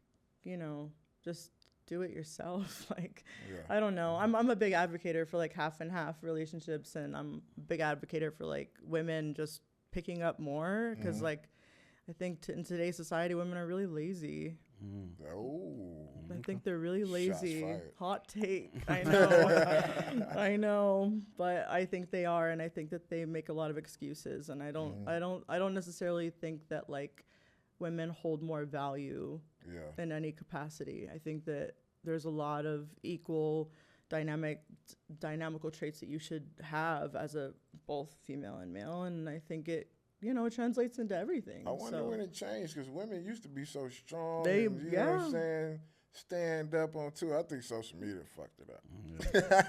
[SPEAKER 3] you know, just do it yourself. Like, I don't know. I'm a big advocate for like half and half relationships, and I'm a big advocate for like women just picking up more, because like I think in today's society, women are really lazy. I think they're really lazy. Hot take. I know. I know, but I think they are, and I think that they make a lot of excuses, and I don't necessarily think that like women hold more value in any capacity. I think that there's a lot of equal dynamical traits that you should have as a both female and male, and I think it, you know, it translates into everything.
[SPEAKER 2] I wonder when it changed, because women used to be so strong.
[SPEAKER 3] They,
[SPEAKER 2] and, you know what I'm saying? Stand up on tour. I think social media fucked it up.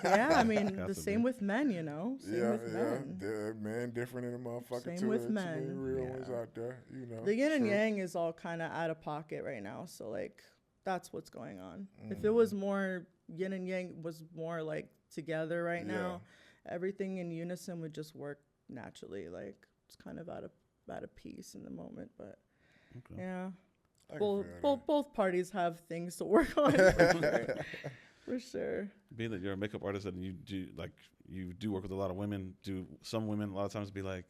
[SPEAKER 3] Yeah, I mean, the same with men, you know? Same with men.
[SPEAKER 2] Men different in the motherfucker
[SPEAKER 3] Same
[SPEAKER 2] too.
[SPEAKER 3] with men.
[SPEAKER 2] Too many real ones out there, you know.
[SPEAKER 3] The yin and yang is all kind of out of pocket right now, so, like, that's what's going on. If it was more, yin and yang was more, like, together right now, everything in unison would just work naturally. Like, it's kind of out of peace in the moment, but, yeah. Both parties have things to work on. For sure.
[SPEAKER 1] Being that you're a makeup artist and you do work with a lot of women, do some women a lot of times be like,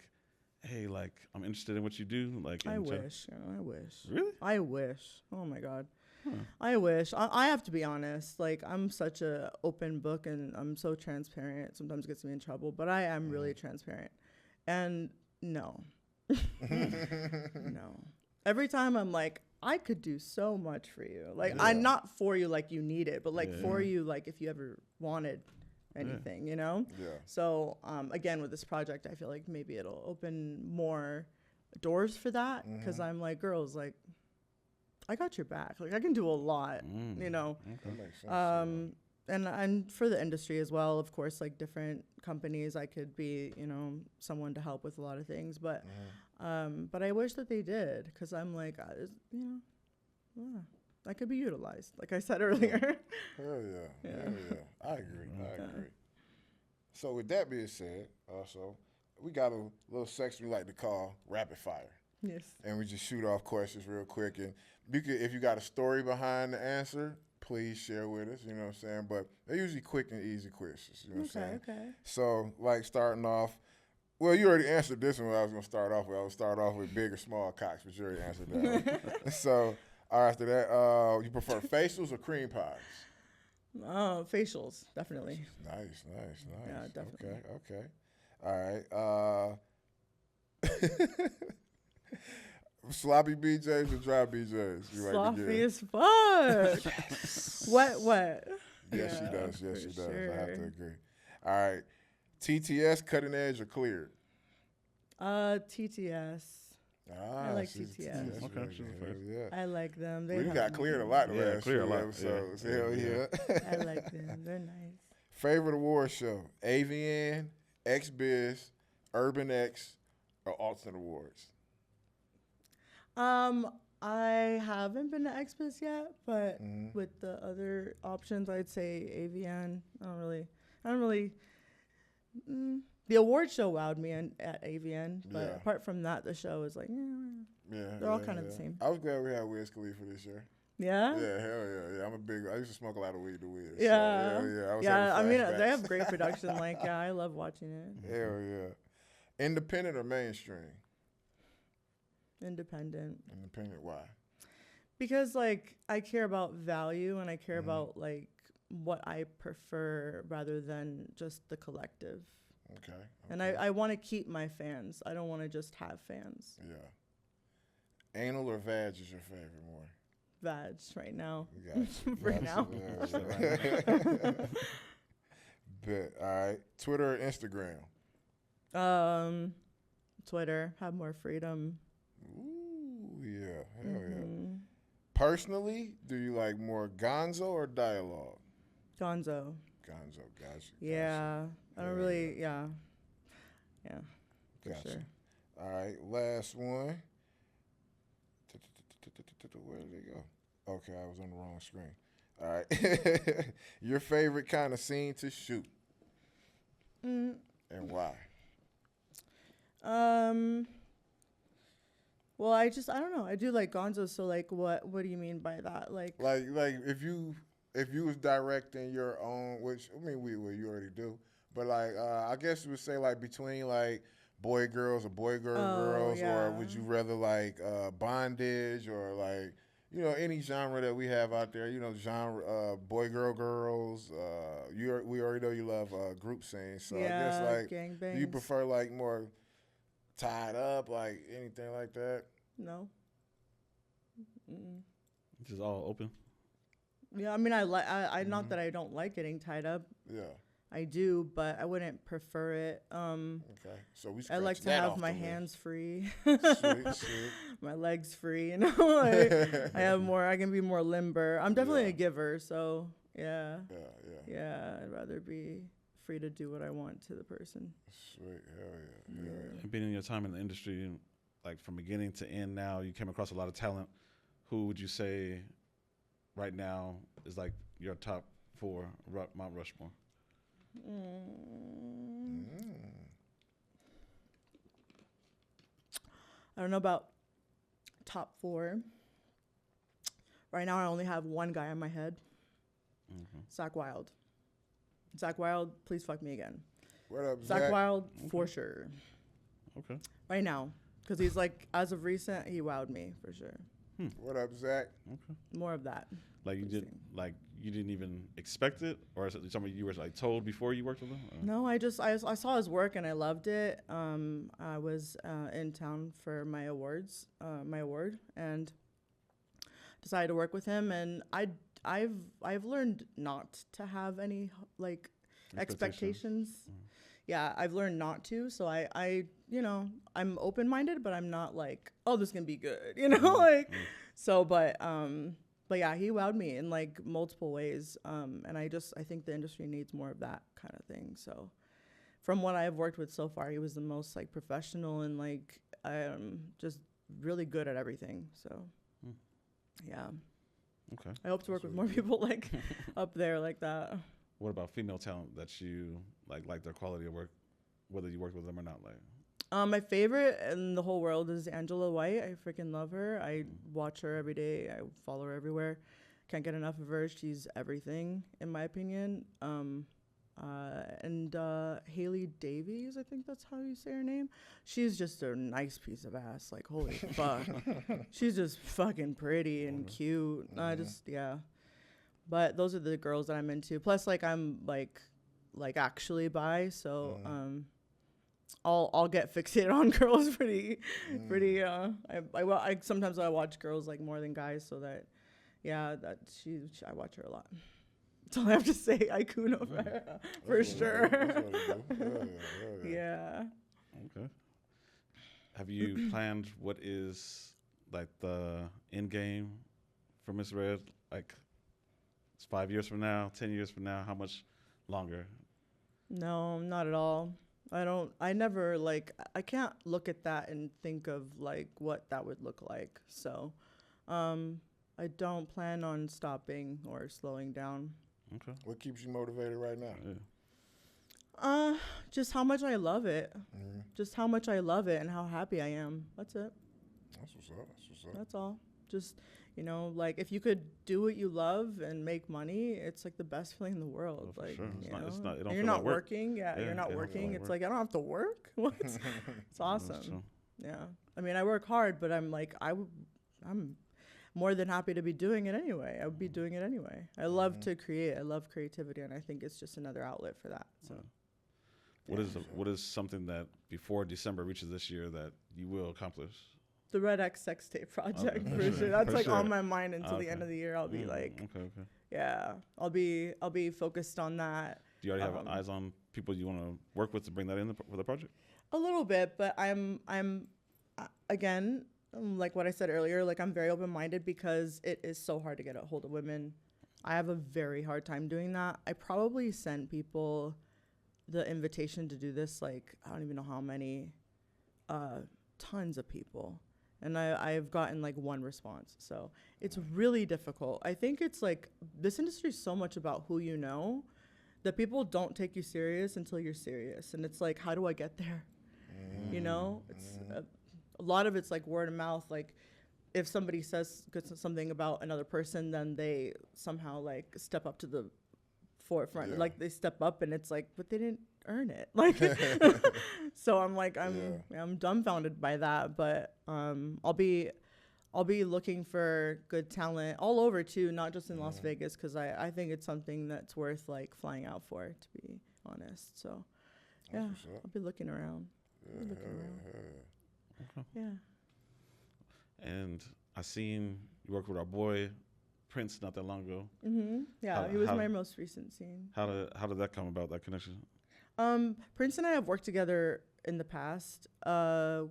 [SPEAKER 1] hey, like, I'm interested in what you do? Like,
[SPEAKER 3] I wish. I wish.
[SPEAKER 1] Really?
[SPEAKER 3] I wish. Oh my God. I wish. I have to be honest. Like, I'm such a open book, and I'm so transparent. Sometimes it gets me in trouble, but I am really transparent. And no. No. Every time I'm like, I could do so much for you. Like, I'm not for you like you need it, but like for you, like if you ever wanted anything, you know? Yeah. So, again, with this project, I feel like maybe it'll open more doors for that, because I'm like, girls, like, I got your back. Like, I can do a lot, you know?
[SPEAKER 2] That makes sense.
[SPEAKER 3] And for the industry as well, of course, like different companies, I could be, you know, someone to help with a lot of things. But I wish that they did, because I'm like, you know, I could be utilized, like I said earlier.
[SPEAKER 2] Hell yeah. I agree. So with that being said, also, we got a little section we like to call rapid fire.
[SPEAKER 3] Yes.
[SPEAKER 2] And we just shoot off questions real quick. And if you got a story behind the answer, please share with us, you know what I'm saying? But they're usually quick and easy questions, you know what I'm saying? Okay. So, like, starting off, well, you already answered this one. I was going to start off with. I would start off with big or small cocks, but you already answered that one. So, after that, you prefer facials or cream pies?
[SPEAKER 3] Facials, definitely.
[SPEAKER 2] Nice.
[SPEAKER 3] Yeah, definitely.
[SPEAKER 2] Okay. All right. Sloppy BJs or dry BJs?
[SPEAKER 3] Sloppy as fuck. What?
[SPEAKER 2] Yes, she does. Sure. I have to agree. All right. TTS, cutting edge, or cleared?
[SPEAKER 3] TTS.
[SPEAKER 2] I
[SPEAKER 3] like TTS.
[SPEAKER 2] Okay.
[SPEAKER 3] I like them.
[SPEAKER 2] We got cleared a lot the last
[SPEAKER 1] few
[SPEAKER 2] episodes. Hell yeah.
[SPEAKER 3] I like them. They're nice.
[SPEAKER 2] Favorite award show? AVN, XBiz, Urban X, or Alternate Awards?
[SPEAKER 3] I haven't been to XBiz yet, but with the other options, I'd say AVN. I don't really. The award show wowed me at AVN, but apart from that, the show is like, they're all kind of the same.
[SPEAKER 2] I was glad we had Wiz Khalifa this year.
[SPEAKER 3] Yeah?
[SPEAKER 2] Yeah, hell yeah. I used to smoke a lot of weed to Wiz.
[SPEAKER 3] Yeah.
[SPEAKER 2] So,
[SPEAKER 3] I mean, they have great production. Like, I love watching it.
[SPEAKER 2] Hell yeah. Independent or mainstream?
[SPEAKER 3] Independent.
[SPEAKER 2] Why?
[SPEAKER 3] Because, like, I care about value, and I care about, like, what I prefer rather than just the collective.
[SPEAKER 2] Okay.
[SPEAKER 3] And I want to keep my fans. I don't want to just have fans.
[SPEAKER 2] Yeah. Anal or vag is your favorite more?
[SPEAKER 3] Vag right now.
[SPEAKER 2] Gotcha.
[SPEAKER 3] Right now.
[SPEAKER 2] Bet. All right. Twitter or Instagram?
[SPEAKER 3] Twitter. Have more freedom.
[SPEAKER 2] Ooh, yeah. Hell yeah. personally, do you like more gonzo or dialogue?
[SPEAKER 3] Gonzo.
[SPEAKER 2] Gonzo, gotcha.
[SPEAKER 3] Yeah. I don't really. Yeah. Yeah. For
[SPEAKER 2] Gotcha.
[SPEAKER 3] sure.
[SPEAKER 2] All right, last one. Where did it go? Okay, I was on the wrong screen. All right. Your favorite kind of scene to shoot
[SPEAKER 3] Mm,
[SPEAKER 2] and why?
[SPEAKER 3] Well, I don't know. I do like Gonzo. So like, what do you mean by that? Like,
[SPEAKER 2] Like if you was directing your own, which I mean you already do, but like I guess you would say like between like boy girls or boy girls,
[SPEAKER 3] yeah.
[SPEAKER 2] or would you rather like bondage or like any genre that we have out there, genre boy girls. We already know you love group scenes, so I guess like
[SPEAKER 3] gangbangs.
[SPEAKER 2] do you prefer like more tied up, like anything like that?
[SPEAKER 3] No. Mm-mm.
[SPEAKER 1] Just all open.
[SPEAKER 3] Yeah, I mean, I not that I don't like getting tied up.
[SPEAKER 2] Yeah.
[SPEAKER 3] I do, but I wouldn't prefer it.
[SPEAKER 2] Okay. So we
[SPEAKER 3] I like to
[SPEAKER 2] that
[SPEAKER 3] have
[SPEAKER 2] off
[SPEAKER 3] my
[SPEAKER 2] the list.
[SPEAKER 3] hands free,
[SPEAKER 2] Sweet.
[SPEAKER 3] my legs free. I have more. I can be more limber. I'm definitely a giver, so yeah. Yeah, I'd rather be free to do what I want to the person.
[SPEAKER 2] Sweet. Hell yeah.
[SPEAKER 1] And being in your time in the industry, like from beginning to end now, you came across a lot of talent. Who would you say right now is like your top 4 Mount Rushmore?
[SPEAKER 3] I don't know about top 4. Right now, I only have one guy in my head. Zach Wilde. Zach Wilde, please fuck me again.
[SPEAKER 2] What up,
[SPEAKER 3] Zach Wilde, for sure.
[SPEAKER 1] Okay.
[SPEAKER 3] Right now. Because he's like, as of recent, he wowed me, for sure.
[SPEAKER 2] What up, Zach?
[SPEAKER 1] Okay.
[SPEAKER 3] More of that.
[SPEAKER 1] Like you didn't even expect it, or is it something you were like told before you worked with him?
[SPEAKER 3] No, I saw his work and I loved it. I was in town for my award, and decided to work with him. And I've learned not to have any like expectations. Yeah, I've learned not to. So I'm open-minded, but I'm not like, oh, this can be good, So, but yeah, he wowed me in like multiple ways. And I think the industry needs more of that kind of thing. So from what I've worked with so far, he was the most like professional and like just really good at everything. So yeah.
[SPEAKER 1] Okay.
[SPEAKER 3] I hope to work with more people like up there like that.
[SPEAKER 1] What about female talent that you like their quality of work, whether you worked with them or not? Like,
[SPEAKER 3] my favorite in the whole world is Angela White. I freaking love her. I watch her every day. I follow her everywhere. Can't get enough of her. She's everything, in my opinion. And Haley Davies, I think that's how you say her name. She's just a nice piece of ass. Like, holy fuck. She's just fucking pretty and cute. Yeah. But those are the girls that I'm into. Plus, like, I'm like actually bi, so I'll get fixated on girls pretty. I sometimes I watch girls like more than guys, so that I watch her a lot. That's all I have to say. I coon over her for sure. Yeah.
[SPEAKER 1] Okay. Have you planned what is like the end game for Miss Red? Like, it's 5 years from now, 10 years from now. How much longer?
[SPEAKER 3] No, not at all. I never I can't look at that and think of like what that would look like. So, I don't plan on stopping or slowing down.
[SPEAKER 1] Okay.
[SPEAKER 2] What keeps you motivated right now?
[SPEAKER 1] Yeah.
[SPEAKER 3] Just how much I love it. Just how much I love it and how happy I am. That's it.
[SPEAKER 2] That's what's up.
[SPEAKER 3] That's all. Just, like if you could do what you love and make money, it's like the best feeling in the world.
[SPEAKER 1] Oh,
[SPEAKER 3] like,
[SPEAKER 1] sure.
[SPEAKER 3] you're not working. Yeah, you're not working. It's like, I don't have to work. What? It's awesome. Yeah. I mean, I work hard, but I'm like, I'm more than happy to be doing it anyway. I would be doing it anyway. I love to create. I love creativity, and I think it's just another outlet for that. So,
[SPEAKER 1] what is something that before December reaches this year that you will accomplish?
[SPEAKER 3] The Red X sex tape project
[SPEAKER 1] Okay.
[SPEAKER 3] for sure. That's
[SPEAKER 1] For
[SPEAKER 3] like
[SPEAKER 1] sure.
[SPEAKER 3] on my mind until the end of the year. I'll be like, yeah, I'll be focused on that.
[SPEAKER 1] Do you already have eyes on people you want to work with to bring that in for the project?
[SPEAKER 3] A little bit, but I'm again, like what I said earlier, like I'm very open-minded because it is so hard to get a hold of women. I have a very hard time doing that. I probably sent people the invitation to do this, like I don't even know how many, tons of people. And I've gotten like one response. So it's really difficult. I think it's like this industry is so much about who you know that people don't take you serious until you're serious. And it's like, how do I get there? You know, it's a lot of it's like word of mouth. Like if somebody says something about another person, then they somehow like step up to the forefront. Like they step up and it's like, but they didn't earn it. Like, so I'm like, I'm dumbfounded by that, but I'll be looking for good talent all over too, not just in Las Vegas, because I think it's something that's worth like flying out for, to be honest. So yeah, I'll be looking around. Yeah.
[SPEAKER 1] And I seen you work with our boy Prince not that long ago.
[SPEAKER 3] Yeah, he was my most recent scene.
[SPEAKER 1] How did that come about, that connection?
[SPEAKER 3] Prince and I have worked together in the past.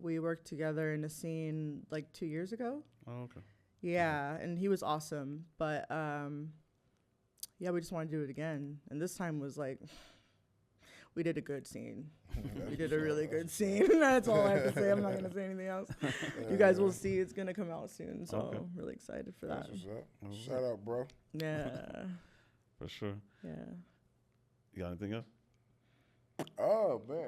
[SPEAKER 3] We worked together in a scene like 2 years ago.
[SPEAKER 1] Oh, okay.
[SPEAKER 3] Yeah, and he was awesome. But yeah, we just want to do it again. And this time was like, we did a good scene. We did a really good scene. That's all I have to say. I'm not going to say anything else. You guys will see. It's going to come out soon. So I'm really excited for that.
[SPEAKER 2] That's what's up. Shout out, bro.
[SPEAKER 3] Yeah.
[SPEAKER 1] For sure.
[SPEAKER 3] Yeah.
[SPEAKER 1] You got anything else?
[SPEAKER 2] Oh man,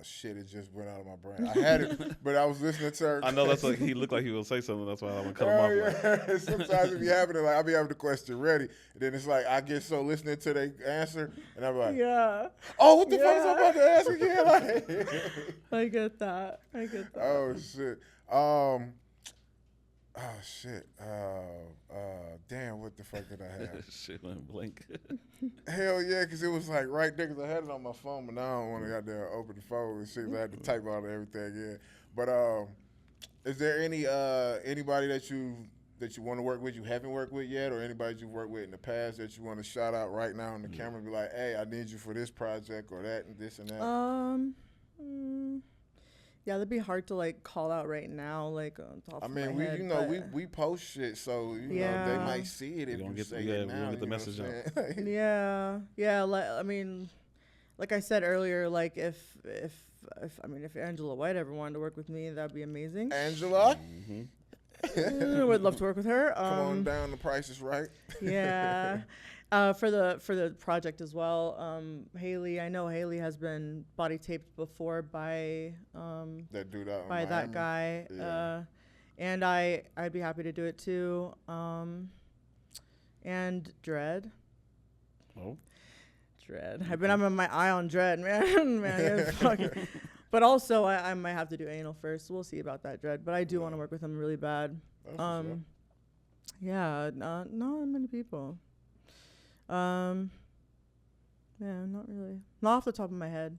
[SPEAKER 2] shit! It just went out of my brain. I had it, but I was listening to her.
[SPEAKER 1] I know that's like he looked like he will say something. That's why I'm gonna cut him off.
[SPEAKER 2] Yeah. Sometimes it be happening. Like I'll be having the question ready, and then it's like I get so listening to the answer, and I'm like,
[SPEAKER 3] yeah.
[SPEAKER 2] Oh, what the fuck is I about to ask again? Like,
[SPEAKER 3] I get that.
[SPEAKER 2] Oh shit. Oh shit. Damn, what the fuck did I have?
[SPEAKER 1] Shit went blank.
[SPEAKER 2] Hell yeah, because it was like right there, because I had it on my phone, but now I don't want to goddamn open the phone and see if I had to type out everything, yeah. But is there anybody that you want to work with, you haven't worked with yet, or anybody you've worked with in the past that you want to shout out right now on the camera and be like, hey, I need you for this project or that and this and that?
[SPEAKER 3] Yeah, that'd be hard to like call out right now, like on top of my head.
[SPEAKER 2] We post shit, so you know they might see it if you say it now.
[SPEAKER 1] We don't get the message out.
[SPEAKER 3] Yeah. I mean, like I said earlier, like if Angela White ever wanted to work with me, that'd be amazing.
[SPEAKER 2] Angela.
[SPEAKER 3] I would love to work with her.
[SPEAKER 2] Come on down, the price is right.
[SPEAKER 3] Yeah. For the project as well, Haley. I know Haley has been body taped before by
[SPEAKER 2] that dude out
[SPEAKER 3] by that guy, and I'd be happy to do it too. And Dread.
[SPEAKER 1] Oh.
[SPEAKER 3] Dread. I've been having my eye on Dread, man. But also, I might have to do anal first. We'll see about that, Dread. But I do want to work with him really bad. Yeah, not many people. Yeah, not really. Not off the top of my head.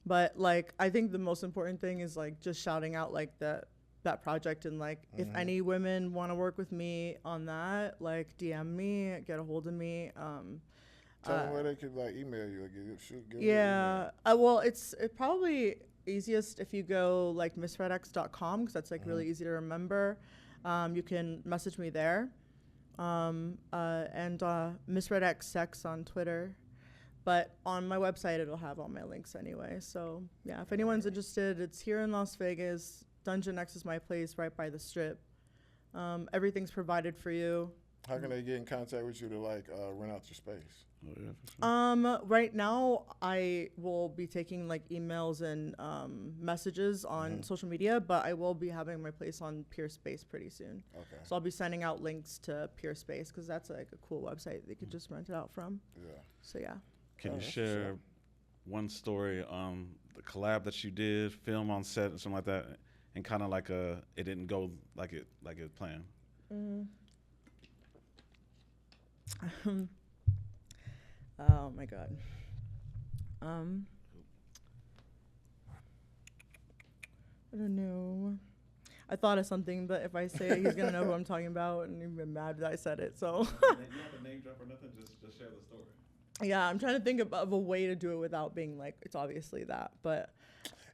[SPEAKER 3] But like I think the most important thing is like just shouting out like that project, and like if any women want to work with me on that, like DM me, get a hold of me.
[SPEAKER 2] Tell them where they could like email you or give
[SPEAKER 3] yeah. Well, it's probably easiest if you go like missredx.com, because that's like really easy to remember. You can message me there. And Miss Red X Sex on Twitter, but on my website it'll have all my links anyway. So yeah, if anyone's interested, it's here in Las Vegas. Dungeon X is my place, right by the Strip. Everything's provided for you.
[SPEAKER 2] How can they get in contact with you to like rent out your space?
[SPEAKER 1] Oh, yeah, for sure.
[SPEAKER 3] Right now I will be taking like emails and messages on social media, but I will be having my place on Pure Space pretty soon. Okay. So I'll be sending out links to Pure Space, because that's like a cool website they could just rent it out from. Yeah. So yeah.
[SPEAKER 1] Can you share one story on the collab that you did, film on set and something like that, and kind of like it didn't go like it planned?
[SPEAKER 3] Oh my God. I don't know. I thought of something, but if I say it, he's gonna know who I'm talking about, and he'll be mad that I said it. So.
[SPEAKER 1] You don't have to name drop or nothing. Just share the story.
[SPEAKER 3] Yeah, I'm trying to think of a way to do it without being like it's obviously that, but.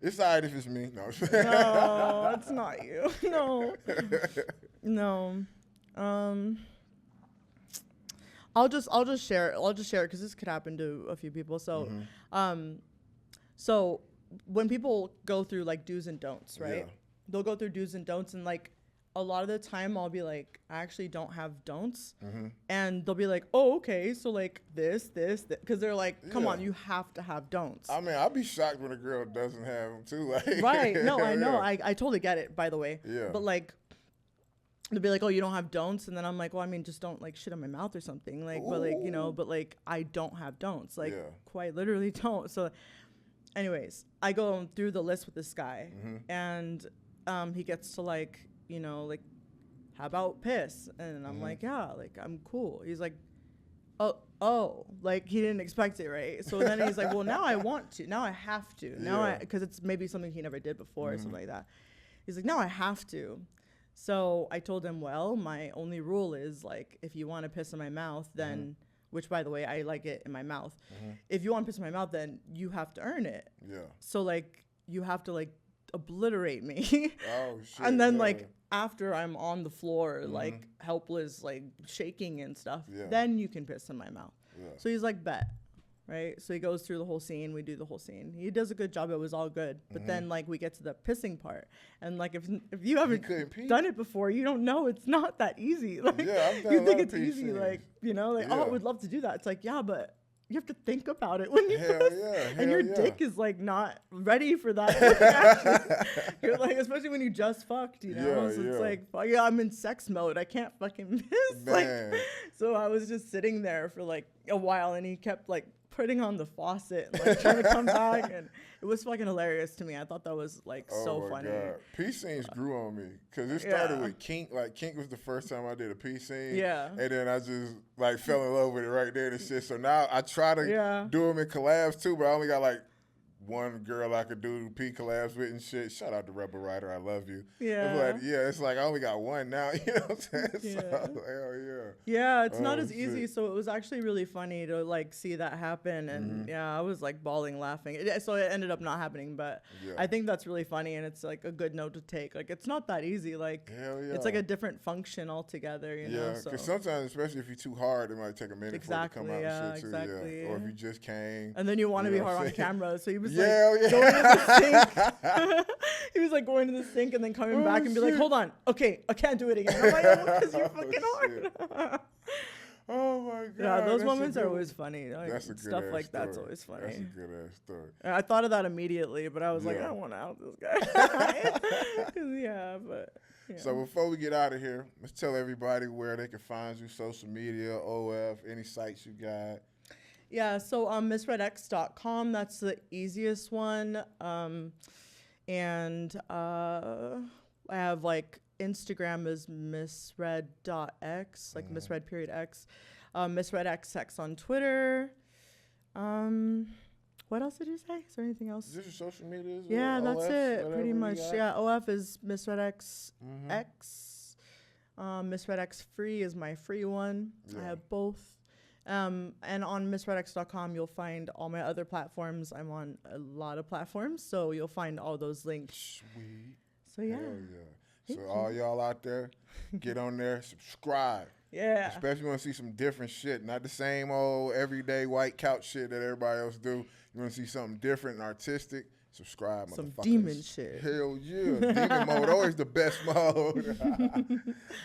[SPEAKER 2] It's all right if it's me. No.
[SPEAKER 3] No, it's not you. No. No. I'll just share it because this could happen to a few people. So, so when people go through like do's and don'ts, right?
[SPEAKER 2] Yeah.
[SPEAKER 3] They'll go through do's and don'ts, and like a lot of the time I'll be like, I actually don't have don'ts, and they'll be like, oh, okay, so like this, because they're like, come on, you have to have don'ts.
[SPEAKER 2] I mean, I'll be shocked when a girl doesn't have them too. Like,
[SPEAKER 3] Right? No, I know. I totally get it. By the way.
[SPEAKER 2] Yeah.
[SPEAKER 3] But like, they'll be like, oh, you don't have don'ts, and then I'm like, well, I mean, just don't like shit on my mouth or something, like, but like, you know, but like, I don't have don'ts, like, quite literally don't. So, anyways, I go through the list with this guy, and he gets to like, you know, like, how about piss? And I'm like, yeah, like, I'm cool. He's like, oh, like, he didn't expect it, right? So then he's like, well, now I want to, now I have to, because it's maybe something he never did before or something like that. He's like, now I have to. So I told him, well, my only rule is like, if you want to piss in my mouth, then, which by the way, I like it in my mouth. If you want to piss in my mouth, then you have to earn it.
[SPEAKER 2] Yeah.
[SPEAKER 3] So like, you have to like obliterate me.
[SPEAKER 2] Oh shit.
[SPEAKER 3] And then like, after I'm on the floor, like helpless, like shaking and stuff, then you can piss in my mouth. Yeah. So he's like, bet. Right. So he goes through the whole scene. We do the whole scene. He does a good job. It was all good. But then like we get to the pissing part. And like if you haven't done it before, you don't know it's not that easy. Like
[SPEAKER 2] I've done
[SPEAKER 3] you think it's
[SPEAKER 2] easy.
[SPEAKER 3] Scenes. Like, you know, like, oh, I would love to do that. It's like, yeah, but you have to think about it when you piss. And your dick is like not ready for that. You're like, especially when you just fucked, you know? So it's like, yeah, I'm in sex mode. I can't fucking piss. Like, so I was just sitting there for like a while, and he kept like putting on the faucet and like trying to come back, and it was fucking hilarious to me. I thought that was like so funny. God.
[SPEAKER 2] Pee scenes grew on me because it started with kink. Like kink was the first time I did a pee scene. Yeah. And then I just like fell in love with it right there and shit. So now I try to do them in collabs too, but I only got like one girl I could do pee collabs with and shit. Shout out to Rebel Rider, I love you. Yeah. It's like I only got one now, you know what I'm saying? So, hell yeah.
[SPEAKER 3] Yeah, it's not as easy, so it was actually really funny to like see that happen, and I was like bawling laughing. So it ended up not happening, but I think that's really funny, and it's like a good note to take. Like it's not that easy. Like it's like a different function altogether, you know?
[SPEAKER 2] Yeah, because sometimes, especially if you're too hard, it might take a minute for it to come out and shit too. Yeah. Or if you just came.
[SPEAKER 3] And then you want to be hard on camera, so he was going to the sink. He was like going to the sink and then coming back and be like, hold on, okay, I can't do it again. I'm like, oh, because you're fucking hard.
[SPEAKER 2] Oh my god!
[SPEAKER 3] Yeah, those moments are always funny. Like,
[SPEAKER 2] that's a good
[SPEAKER 3] stuff like
[SPEAKER 2] story.
[SPEAKER 3] that's always funny.
[SPEAKER 2] That's a good ass story.
[SPEAKER 3] I thought of that immediately, but I was like, I don't want to out this guy. But. Yeah.
[SPEAKER 2] So before we get out of here, let's tell everybody where they can find you: social media, OF, any sites you got.
[SPEAKER 3] Yeah, so MissRedX.com, that's the easiest one. And I have like Instagram is MissRed.x, like MissRed.x. MissRedXX on Twitter. What else did you say? Is there anything else?
[SPEAKER 2] Is this your social media?
[SPEAKER 3] Yeah, that's it, pretty much. Yeah, OF is MissRedXX. MissRedX Free is my free one. Yeah. I have both. And on MissRedX.com, you'll find all my other platforms. I'm on a lot of platforms, so you'll find all those links.
[SPEAKER 2] Sweet.
[SPEAKER 3] So, yeah.
[SPEAKER 2] Hell yeah. So all y'all out there, get on there, subscribe.
[SPEAKER 3] Yeah.
[SPEAKER 2] Especially want to see some different shit, not the same old everyday white couch shit that everybody else do. You want to see something different and artistic, subscribe, motherfuckers.
[SPEAKER 3] Some demon shit.
[SPEAKER 2] Hell yeah. Demon mode, always the best mode.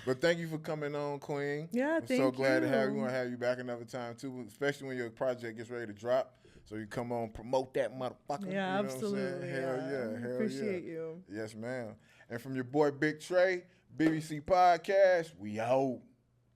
[SPEAKER 2] But thank you for coming on, Queen.
[SPEAKER 3] Yeah, thank you.
[SPEAKER 2] I'm so glad to have you. We want to have you back another time, too, especially when your project gets ready to drop. So you come on, promote that motherfucker.
[SPEAKER 3] Yeah,
[SPEAKER 2] you know
[SPEAKER 3] absolutely.
[SPEAKER 2] What I'm saying? Hell yeah. Hell
[SPEAKER 3] Appreciate you.
[SPEAKER 2] Yes, ma'am. And from your boy, Big Trey, BBC Podcast, we out.